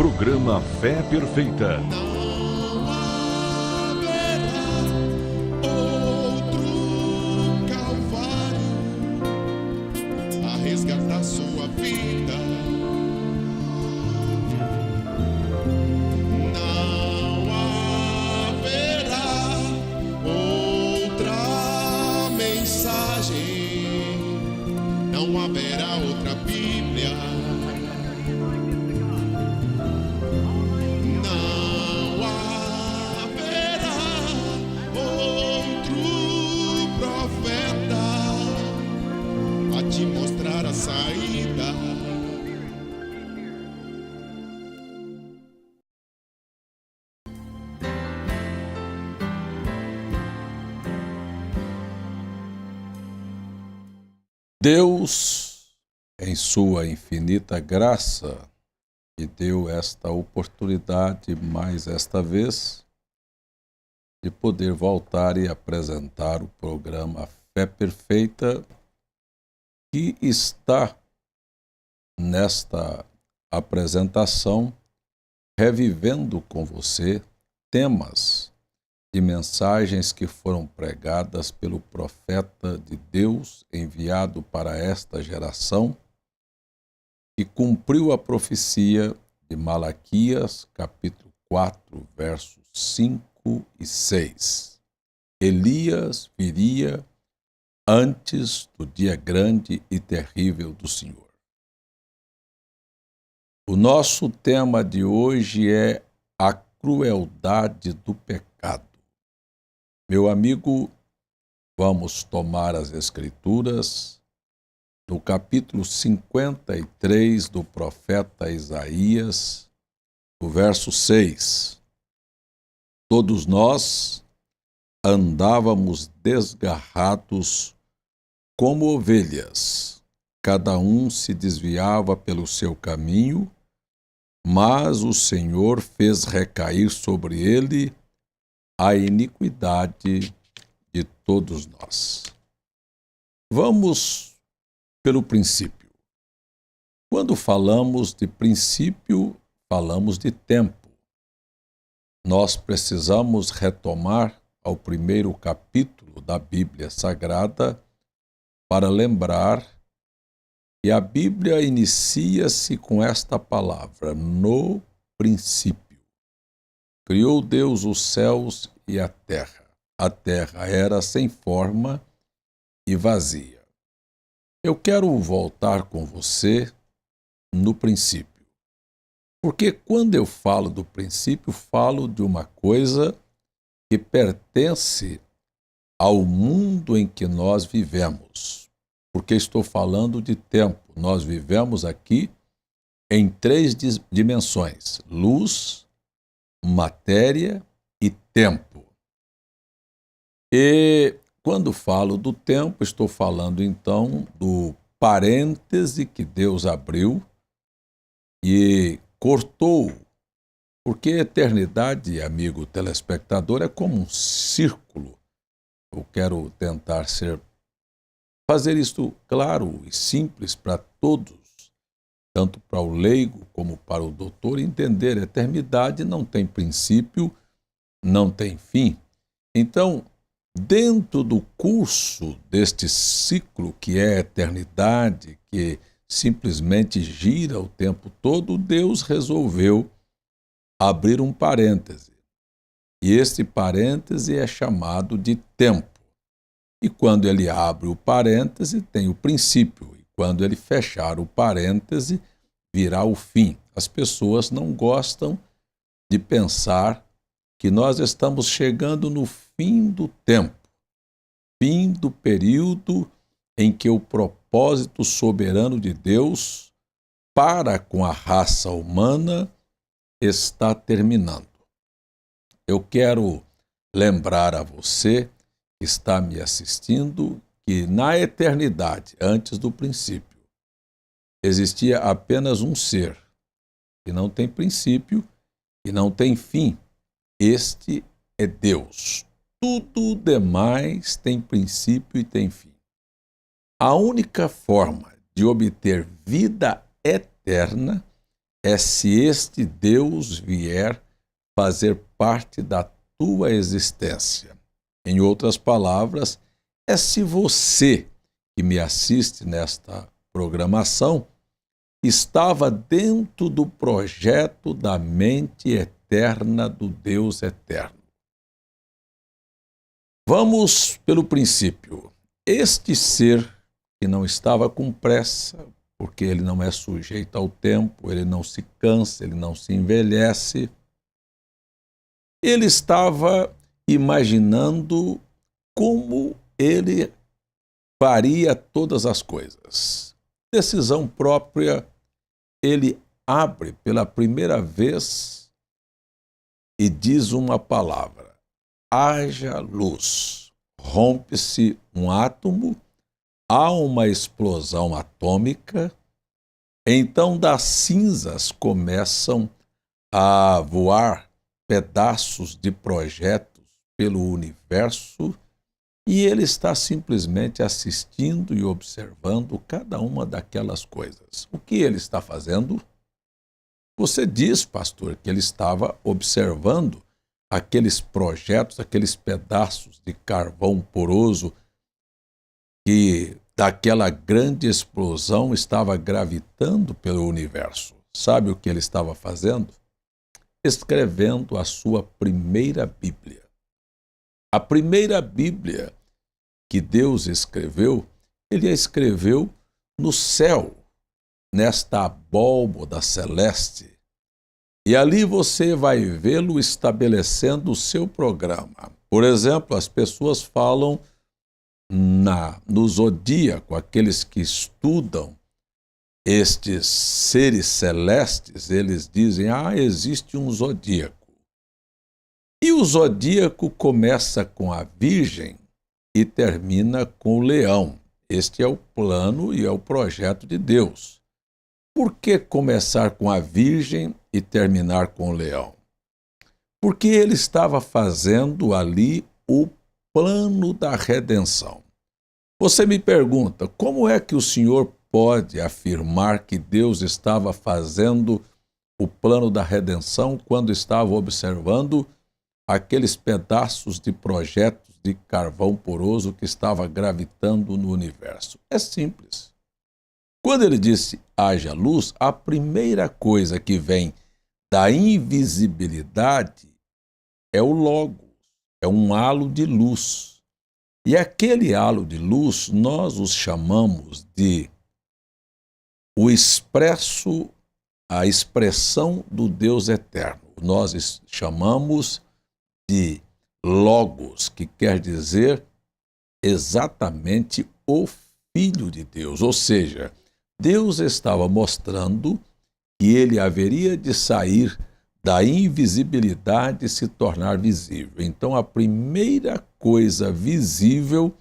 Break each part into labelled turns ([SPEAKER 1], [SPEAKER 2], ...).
[SPEAKER 1] Programa Fé Perfeita.
[SPEAKER 2] Não haverá outro Calvário a resgatar sua vida. Não haverá outra mensagem, não haverá outra Bíblia. Não haverá outro profeta a te mostrar a saída.
[SPEAKER 3] Deus, em sua infinita graça, me deu esta oportunidade, mais esta vez, de poder voltar e apresentar o programa Fé Perfeita, que está nesta apresentação revivendo com você temas de mensagens que foram pregadas pelo profeta de Deus enviado para esta geração, que cumpriu a profecia de Malaquias, capítulo 4, versos 5 e 6. Elias viria antes do dia grande e terrível do Senhor. O nosso tema de hoje é a crueldade do pecado. Meu amigo, vamos tomar as Escrituras no capítulo 53 do profeta Isaías, o verso 6. Todos nós andávamos desgarrados como ovelhas, cada um se desviava pelo seu caminho, mas o Senhor fez recair sobre ele a iniquidade de todos nós. Vamos pelo princípio. Quando falamos de princípio, falamos de tempo. Nós precisamos retomar ao primeiro capítulo da Bíblia Sagrada para lembrar que a Bíblia inicia-se com esta palavra: no princípio. Criou Deus os céus e a terra. A terra era sem forma e vazia. Eu quero voltar com você no princípio. Porque quando eu falo do princípio, falo de uma coisa que pertence ao mundo em que nós vivemos. Porque estou falando de tempo. Nós vivemos aqui em 3 dimensões: luz, matéria e tempo. E quando falo do tempo, estou falando então do parêntese que Deus abriu e cortou, porque a eternidade, amigo telespectador, é como um círculo. Eu quero tentar fazer isto claro e simples para todos, tanto para o leigo como para o doutor, entender. A eternidade não tem princípio, não tem fim. Então, dentro do curso deste ciclo que é a eternidade, que simplesmente gira o tempo todo, Deus resolveu abrir um parêntese. E este parêntese é chamado de tempo. E quando ele abre o parêntese, tem o princípio. E quando ele fechar o parêntese, virá o fim. As pessoas não gostam de pensar que nós estamos chegando no fim do tempo, fim do período em que o propósito soberano de Deus para com a raça humana está terminando. Eu quero lembrar a você que está me assistindo que na eternidade, antes do princípio, existia apenas um ser que não tem princípio e não tem fim. Este é Deus. Tudo demais tem princípio e tem fim. A única forma de obter vida eterna é se este Deus vier fazer parte da tua existência. Em outras palavras, é se você que me assiste nesta programação estava dentro do projeto da mente eterna do Deus eterno. Vamos pelo princípio. Este ser que não estava com pressa, porque ele não é sujeito ao tempo, ele não se cansa, ele não se envelhece, ele estava imaginando como ele faria todas as coisas. Decisão própria, ele abre pela primeira vez e diz uma palavra: haja luz. Rompe-se um átomo, há uma explosão atômica, então das cinzas começam a voar pedaços de projetos pelo universo e ele está simplesmente assistindo e observando cada uma daquelas coisas. O que ele está fazendo? Você diz, pastor, que ele estava observando aqueles projetos, aqueles pedaços de carvão poroso que daquela grande explosão estava gravitando pelo universo. Sabe o que ele estava fazendo? Escrevendo a sua primeira Bíblia. A primeira Bíblia que Deus escreveu, ele a escreveu no céu, nesta abóboda celeste. E ali você vai vê-lo estabelecendo o seu programa. Por exemplo, as pessoas falam no zodíaco, aqueles que estudam estes seres celestes, eles dizem, existe um zodíaco. E o zodíaco começa com a Virgem e termina com o Leão. Este é o plano e é o projeto de Deus. Por que começar com a Virgem e terminar com o Leão? Porque ele estava fazendo ali o plano da redenção. Você me pergunta, como é que o Senhor pode afirmar que Deus estava fazendo o plano da redenção quando estava observando aqueles pedaços de projetos de carvão poroso que estava gravitando no universo? É simples. Quando ele disse haja luz, a primeira coisa que vem da invisibilidade é o Logos, é um halo de luz. E aquele halo de luz nós os chamamos de a expressão do Deus eterno. Nós chamamos de Logos, que quer dizer exatamente o Filho de Deus. Ou seja, Deus estava mostrando que ele haveria de sair da invisibilidade e se tornar visível. Então, a primeira coisa visível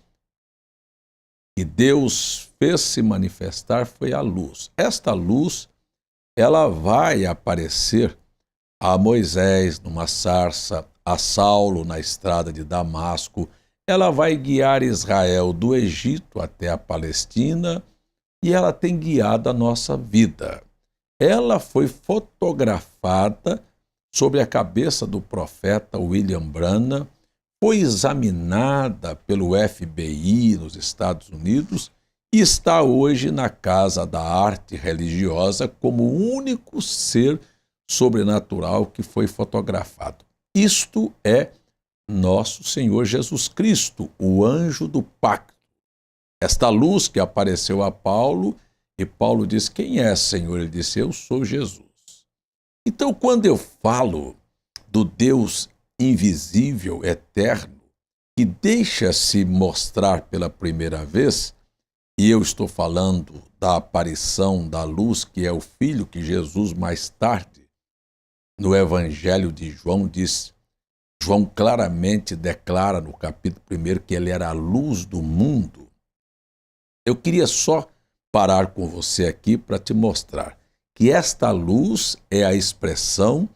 [SPEAKER 3] que Deus fez se manifestar foi a luz. Esta luz, ela vai aparecer a Moisés numa sarça, a Saulo na estrada de Damasco, ela vai guiar Israel do Egito até a Palestina e ela tem guiado a nossa vida. Ela foi fotografada sobre a cabeça do profeta William Branham, foi examinada pelo FBI nos Estados Unidos e está hoje na Casa da Arte Religiosa como o único ser sobrenatural que foi fotografado. Isto é nosso Senhor Jesus Cristo, o anjo do pacto. Esta luz que apareceu a Paulo, e Paulo diz, quem é, Senhor? Ele disse, eu sou Jesus. Então, quando eu falo do Deus invisível, eterno, que deixa-se mostrar pela primeira vez, e eu estou falando da aparição da luz, que é o Filho, que Jesus mais tarde, no Evangelho de João, diz, João claramente declara no capítulo 1 que ele era a luz do mundo. Eu queria só parar com você aqui para te mostrar que esta luz é a expressão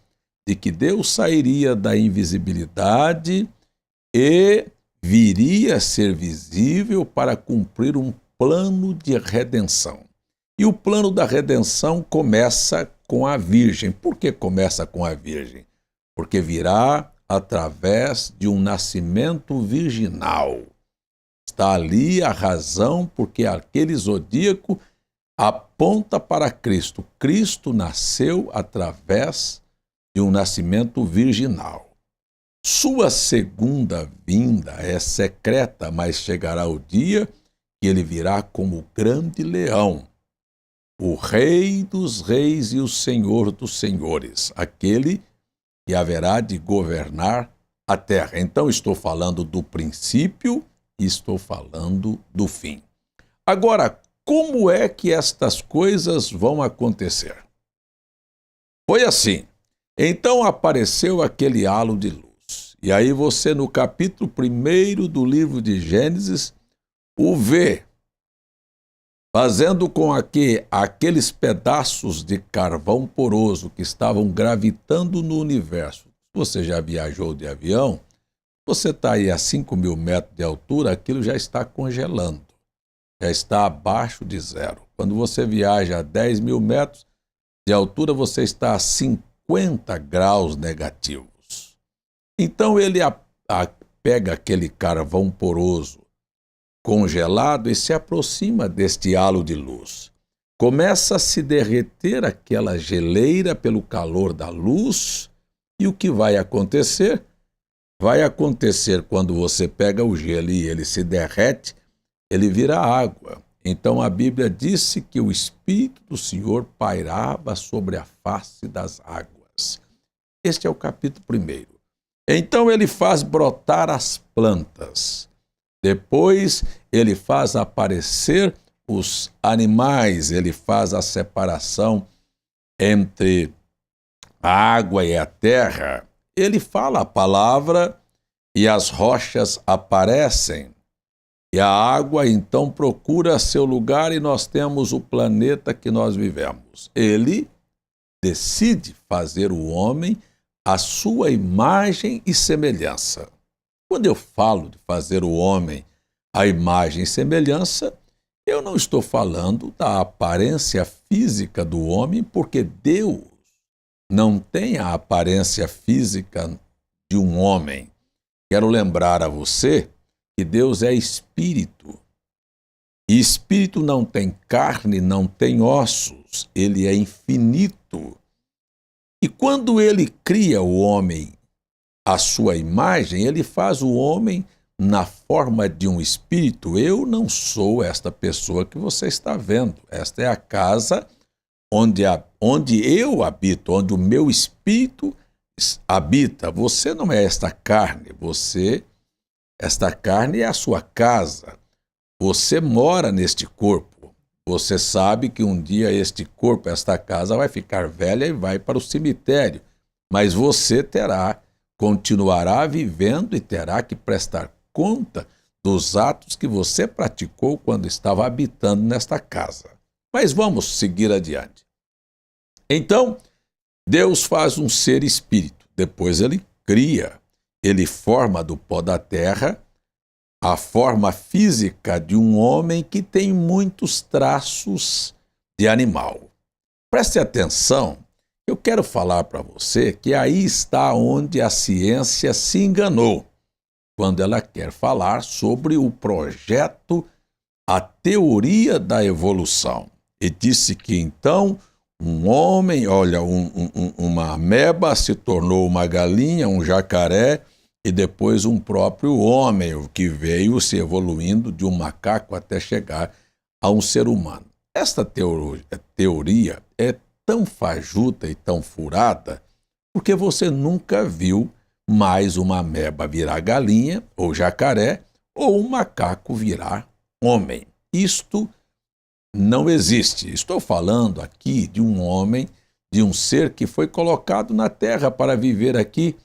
[SPEAKER 3] de que Deus sairia da invisibilidade e viria a ser visível para cumprir um plano de redenção. E o plano da redenção começa com a virgem. Por que começa com a virgem? Porque virá através de um nascimento virginal. Está ali a razão porque aquele zodíaco aponta para Cristo. Cristo nasceu através de um nascimento virginal. Sua segunda vinda é secreta, mas chegará o dia que ele virá como grande leão, o Rei dos reis e o Senhor dos senhores, aquele que haverá de governar a terra. Então, estou falando do princípio e estou falando do fim. Agora, como é que estas coisas vão acontecer? Foi assim. Então apareceu aquele halo de luz. E aí você, no capítulo 1 do livro de Gênesis, o vê fazendo com que aqueles pedaços de carvão poroso que estavam gravitando no universo. Se você já viajou de avião, você está aí a 5.000 metros de altura, aquilo já está congelando, já está abaixo de zero. Quando você viaja a 10.000 metros de altura, você está a 50 graus negativos. Então ele pega aquele carvão poroso, congelado, e se aproxima deste halo de luz. Começa a se derreter aquela geleira pelo calor da luz, e o que vai acontecer? Vai acontecer quando você pega o gelo e ele se derrete, ele vira água. Então a Bíblia disse que o Espírito do Senhor pairava sobre a face das águas. Este é o capítulo 1. Então ele faz brotar as plantas. Depois ele faz aparecer os animais, ele faz a separação entre a água e a terra. Ele fala a palavra e as rochas aparecem. E a água então procura seu lugar e nós temos o planeta que nós vivemos. Ele decide fazer o homem à sua imagem e semelhança. Quando eu falo de fazer o homem à imagem e semelhança, eu não estou falando da aparência física do homem, porque Deus não tem a aparência física de um homem. Quero lembrar a você que Deus é espírito. E espírito não tem carne, não tem ossos, ele é infinito. E quando ele cria o homem à sua imagem, ele faz o homem na forma de um espírito. Eu não sou esta pessoa que você está vendo. Esta é a casa onde eu habito, onde o meu espírito habita. Você não é esta carne, esta carne é a sua casa. Você mora neste corpo. Você sabe que um dia este corpo, esta casa, vai ficar velha e vai para o cemitério. Mas você continuará vivendo e terá que prestar conta dos atos que você praticou quando estava habitando nesta casa. Mas vamos seguir adiante. Então, Deus faz um ser espírito. Depois ele cria. Ele forma do pó da terra a forma física de um homem que tem muitos traços de animal. Preste atenção, eu quero falar para você que aí está onde a ciência se enganou, quando ela quer falar sobre o projeto, a teoria da evolução. E disse que então um homem, uma ameba se tornou uma galinha, um jacaré, e depois um próprio homem, o que veio se evoluindo de um macaco até chegar a um ser humano. Esta teoria é tão fajuta e tão furada porque você nunca viu mais uma ameba virar galinha ou jacaré ou um macaco virar homem. Isto não existe. Estou falando aqui de um homem, de um ser que foi colocado na terra para viver aqui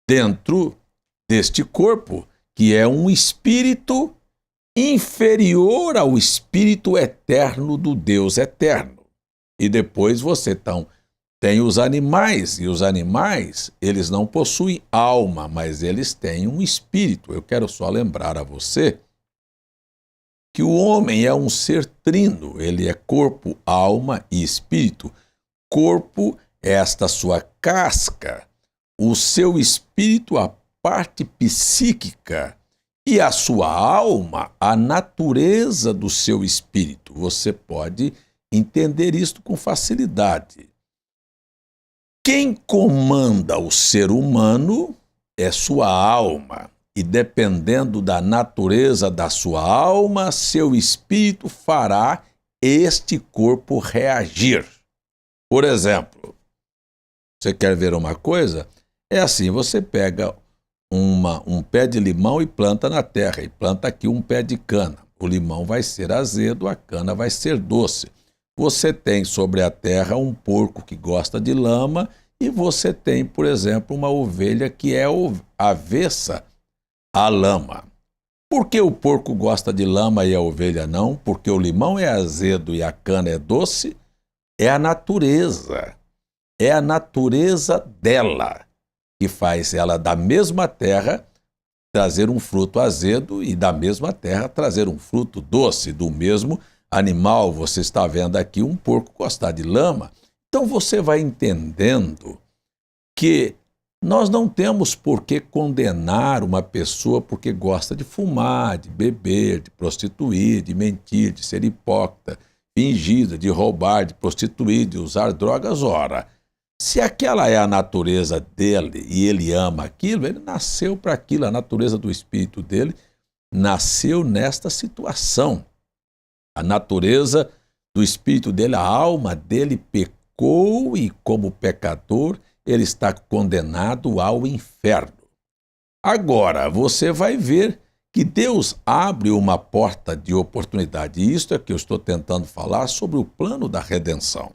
[SPEAKER 3] dentro deste corpo, que é um espírito inferior ao espírito eterno do Deus eterno. E depois você tem os animais, e os animais, eles não possuem alma, mas eles têm um espírito. Eu quero só lembrar a você que o homem é um ser trino, ele é corpo, alma e espírito. corpo, esta sua casca, o seu espírito, a parte psíquica, e a sua alma, a natureza do seu espírito. Você pode entender isto com facilidade. Quem comanda o ser humano é sua alma, e dependendo da natureza da sua alma, seu espírito fará este corpo reagir. Por exemplo, você quer ver uma coisa? É assim, você pega um pé de limão e planta na terra, e planta aqui um pé de cana. O limão vai ser azedo, a cana vai ser doce. Você tem sobre a terra um porco que gosta de lama, e você tem, por exemplo, uma ovelha que é avessa à lama. Por que o porco gosta de lama e a ovelha não? Porque o limão é azedo e a cana é doce? É a natureza. É a natureza dela que faz ela da mesma terra trazer um fruto azedo e da mesma terra trazer um fruto doce. Do mesmo animal, você está vendo aqui um porco gostar de lama. Então você vai entendendo que nós não temos por que condenar uma pessoa porque gosta de fumar, de beber, de prostituir, de mentir, de ser hipócrita, fingida, de roubar, de prostituir, de usar drogas. Ora, se aquela é a natureza dele e ele ama aquilo, ele nasceu para aquilo, a natureza do espírito dele nasceu nesta situação. A natureza do espírito dele, a alma dele pecou e, como pecador, ele está condenado ao inferno. Agora, você vai ver que Deus abre uma porta de oportunidade. E isto é que eu estou tentando falar sobre o plano da redenção.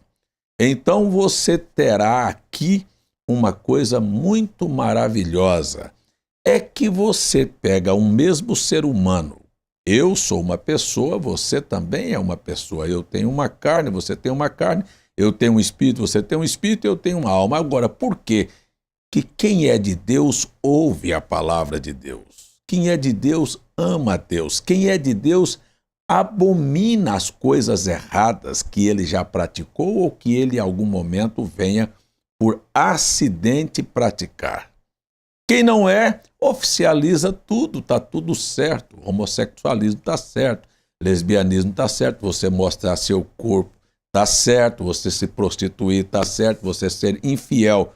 [SPEAKER 3] Então você terá aqui uma coisa muito maravilhosa. É que você pega um mesmo ser humano. Eu sou uma pessoa, você também é uma pessoa. Eu tenho uma carne, você tem uma carne. Eu tenho um espírito, você tem um espírito, eu tenho uma alma. Agora, por quê? Que quem é de Deus ouve a palavra de Deus. Quem é de Deus ama a Deus. Quem é de Deus abomina as coisas erradas que ele já praticou ou que ele em algum momento venha por acidente praticar. Quem não é, oficializa tudo, está tudo certo. O homossexualismo está certo, lesbianismo está certo, você mostrar seu corpo está certo, você se prostituir está certo, você ser infiel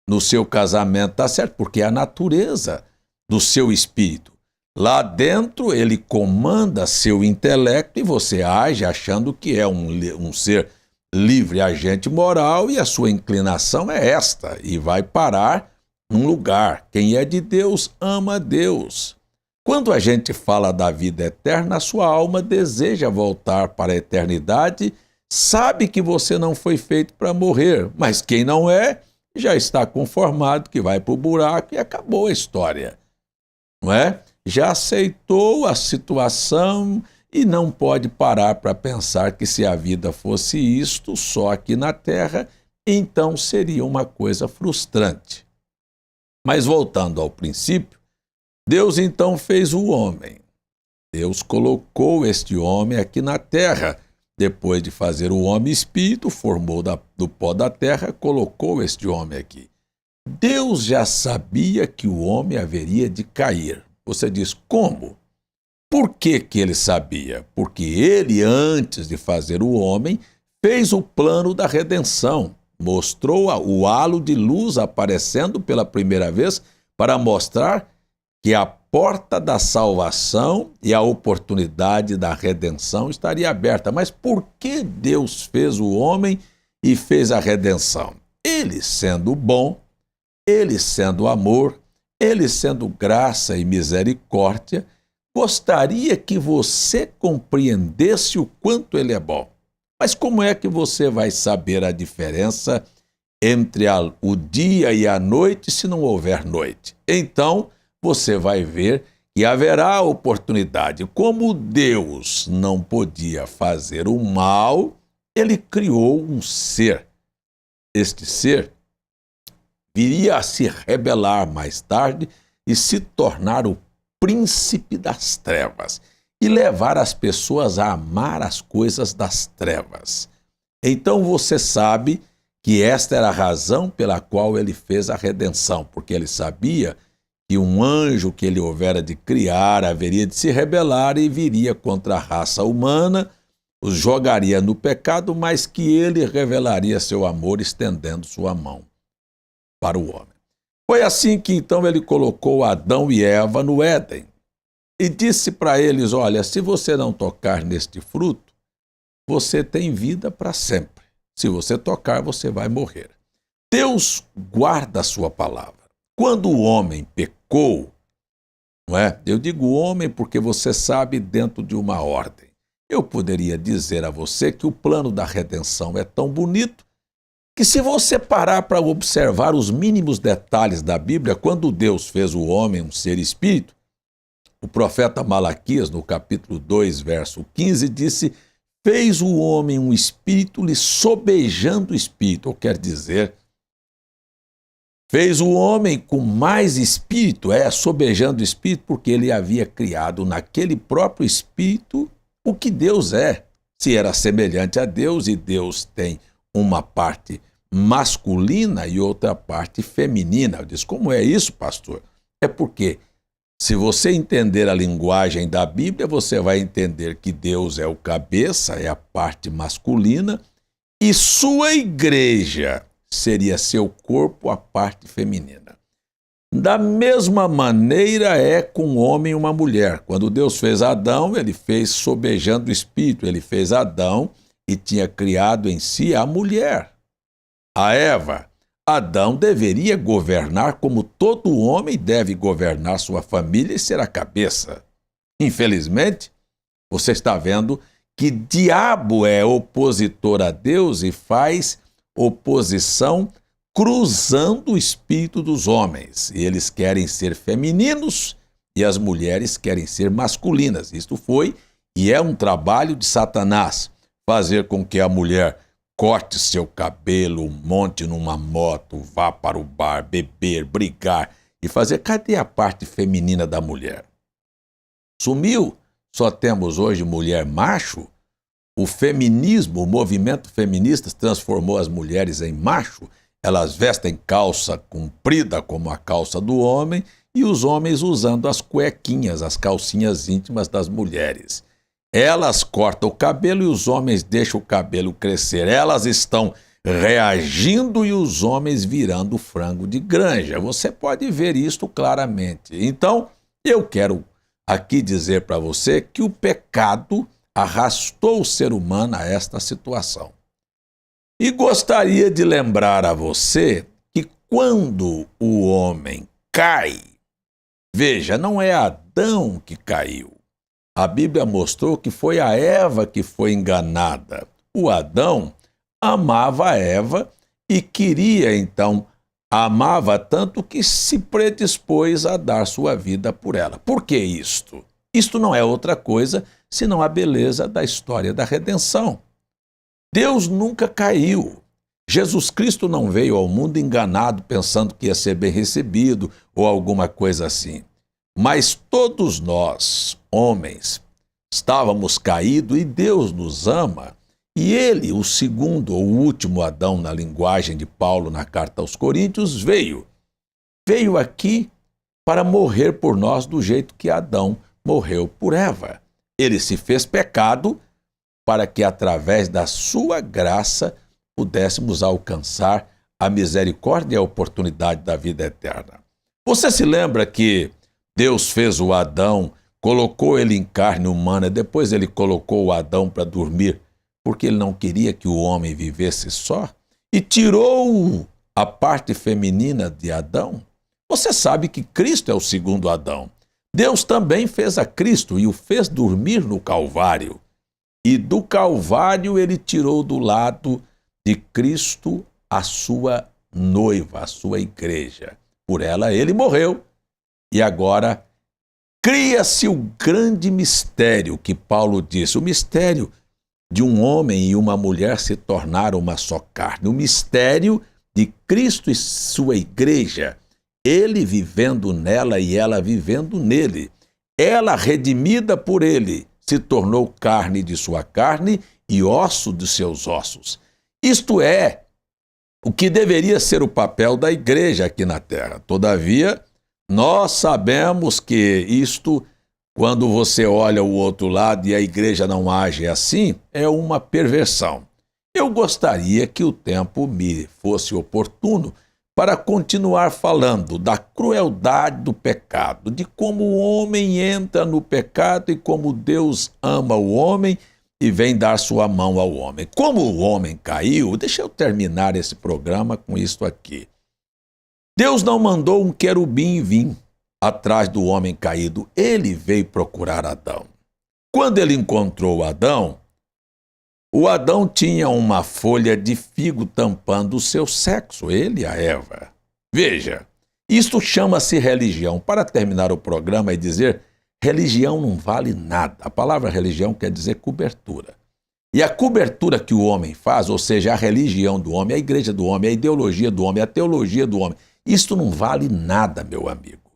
[SPEAKER 3] no seu casamento está certo, porque é a natureza do seu espírito. Lá dentro ele comanda seu intelecto e você age achando que é um ser livre, agente moral, e a sua inclinação é esta, e vai parar num lugar. Quem é de Deus ama a Deus. Quando a gente fala da vida eterna, a sua alma deseja voltar para a eternidade, sabe que você não foi feito para morrer, mas quem não é, já está conformado que vai para o buraco e acabou a história, não é? Já aceitou a situação e não pode parar para pensar que se a vida fosse isto, só aqui na Terra, então seria uma coisa frustrante. Mas voltando ao princípio, Deus então fez o homem. Deus colocou este homem aqui na Terra. Depois de fazer o homem espírito, formou do pó da terra, colocou este homem aqui. Deus já sabia que o homem haveria de cair. Você diz, como? Por que ele sabia? Porque ele, antes de fazer o homem, fez o plano da redenção. Mostrou o halo de luz aparecendo pela primeira vez para mostrar que a porta da salvação e a oportunidade da redenção estaria aberta. Mas por que Deus fez o homem e fez a redenção? Ele sendo bom, ele sendo amor, ele sendo graça e misericórdia, gostaria que você compreendesse o quanto ele é bom. Mas como é que você vai saber a diferença entre o dia e a noite se não houver noite? Então, você vai ver que haverá oportunidade. Como Deus não podia fazer o mal, ele criou um ser. Este ser viria a se rebelar mais tarde e se tornar o príncipe das trevas e levar as pessoas a amar as coisas das trevas. Então você sabe que esta era a razão pela qual ele fez a redenção, porque ele sabia que um anjo que ele houvera de criar haveria de se rebelar e viria contra a raça humana, os jogaria no pecado, mas que ele revelaria seu amor estendendo sua mão para o homem. Foi assim que então ele colocou Adão e Eva no Éden e disse para eles: olha, se você não tocar neste fruto, você tem vida para sempre. Se você tocar, você vai morrer. Deus guarda a sua palavra. Quando o homem pecou, não é? Eu digo homem porque você sabe, dentro de uma ordem. Eu poderia dizer a você que o plano da redenção é tão bonito que, se você parar para observar os mínimos detalhes da Bíblia, quando Deus fez o homem um ser espírito, o profeta Malaquias, no capítulo 2, verso 15, disse: fez o homem um espírito lhe sobejando o espírito, ou quer dizer, fez o homem com mais espírito, sobejando o espírito, porque ele havia criado naquele próprio espírito o que Deus é. Se era semelhante a Deus, e Deus tem uma parte masculina e outra parte feminina. Eu disse: como é isso, pastor? É porque, se você entender a linguagem da Bíblia, você vai entender que Deus é o cabeça, é a parte masculina, e sua igreja seria seu corpo, a parte feminina. Da mesma maneira é com um homem e uma mulher. Quando Deus fez Adão, ele fez sobejando o espírito. Ele fez Adão e tinha criado em si a mulher, a Eva. Adão deveria governar como todo homem deve governar sua família e ser a cabeça. Infelizmente, você está vendo que diabo é opositor a Deus e faz oposição cruzando o espírito dos homens. E eles querem ser femininos e as mulheres querem ser masculinas. Isto foi e é um trabalho de Satanás, fazer com que a mulher corte seu cabelo, monte numa moto, vá para o bar, beber, brigar e fazer. Cadê a parte feminina da mulher? Sumiu. Só temos hoje mulher macho. O feminismo, o movimento feminista transformou as mulheres em macho. Elas vestem calça comprida como a calça do homem e os homens usando as cuequinhas, as calcinhas íntimas das mulheres. Elas cortam o cabelo e os homens deixam o cabelo crescer. Elas estão reagindo e os homens virando frango de granja. Você pode ver isto claramente. Então, eu quero aqui dizer para você que o pecado arrastou o ser humano a esta situação. E gostaria de lembrar a você que quando o homem cai, veja, não é Adão que caiu. A Bíblia mostrou que foi a Eva que foi enganada. O Adão amava a Eva e queria, então, amava tanto que se predispôs a dar sua vida por ela. Por que isto? Isto não é outra coisa senão a beleza da história da redenção. Deus nunca caiu. Jesus Cristo não veio ao mundo enganado pensando que ia ser bem recebido ou alguma coisa assim. Mas todos nós, homens, estávamos caídos e Deus nos ama. E ele, o segundo ou último Adão, na linguagem de Paulo na carta aos Coríntios, veio aqui para morrer por nós do jeito que Adão morreu por Eva. Ele se fez pecado para que, através da sua graça, pudéssemos alcançar a misericórdia e a oportunidade da vida eterna. Você se lembra que Deus fez o Adão, colocou ele em carne humana, depois ele colocou o Adão para dormir, porque ele não queria que o homem vivesse só, e tirou a parte feminina de Adão? Você sabe que Cristo é o segundo Adão. Deus também fez a Cristo e o fez dormir no Calvário. E do Calvário ele tirou do lado de Cristo a sua noiva, a sua igreja. Por ela ele morreu. E agora cria-se o grande mistério que Paulo disse, o mistério de um homem e uma mulher se tornaram uma só carne, o mistério de Cristo e sua igreja, ele vivendo nela e ela vivendo nele. Ela, redimida por ele, se tornou carne de sua carne e osso de seus ossos. Isto é, o que deveria ser o papel da igreja aqui na terra. Todavia, nós sabemos que isto, quando você olha o outro lado e a igreja não age assim, é uma perversão. Eu gostaria que o tempo me fosse oportuno para continuar falando da crueldade do pecado, de como o homem entra no pecado e como Deus ama o homem e vem dar sua mão ao homem. Como o homem caiu, deixa eu terminar esse programa com isto aqui. Deus não mandou um querubim vir atrás do homem caído, ele veio procurar Adão. Quando ele encontrou Adão, o Adão tinha uma folha de figo tampando o seu sexo, ele e a Eva. Veja, isto chama-se religião. Para terminar o programa e dizer, religião não vale nada. A palavra religião quer dizer cobertura. E a cobertura que o homem faz, ou seja, a religião do homem, a igreja do homem, a ideologia do homem, a teologia do homem, isto não vale nada, meu amigo.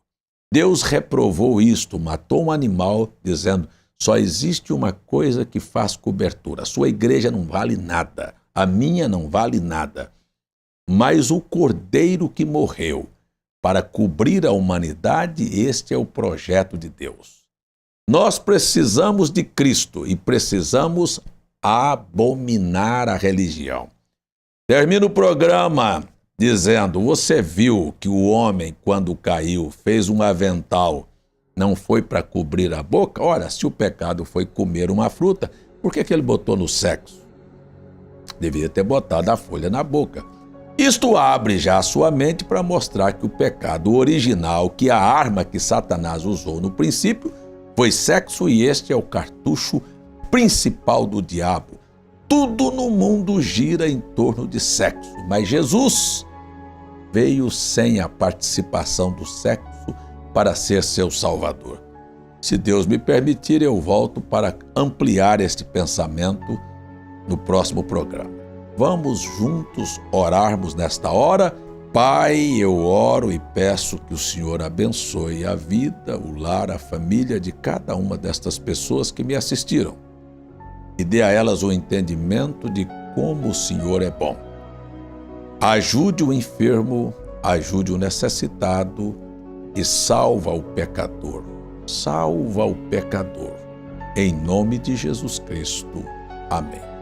[SPEAKER 3] Deus reprovou isto, matou um animal, dizendo, só existe uma coisa que faz cobertura. A sua igreja não vale nada, a minha não vale nada. Mas o Cordeiro que morreu para cobrir a humanidade, este é o projeto de Deus. Nós precisamos de Cristo e precisamos abominar a religião. Termino o programa dizendo, você viu que o homem, quando caiu, fez um avental, não foi para cobrir a boca? Ora, se o pecado foi comer uma fruta, por que ele botou no sexo? Devia ter botado a folha na boca. Isto abre já a sua mente para mostrar que o pecado original, que a arma que Satanás usou no princípio, foi sexo e este é o cartucho principal do diabo. Tudo no mundo gira em torno de sexo, mas Jesus veio sem a participação do sexo para ser seu Salvador. Se Deus me permitir, eu volto para ampliar este pensamento no próximo programa. Vamos juntos orarmos nesta hora? Pai, eu oro e peço que o Senhor abençoe a vida, o lar, a família de cada uma destas pessoas que me assistiram e dê a elas o entendimento de como o Senhor é bom. Ajude o enfermo, ajude o necessitado, e salva o pecador. Salva o pecador. Em nome de Jesus Cristo. Amém.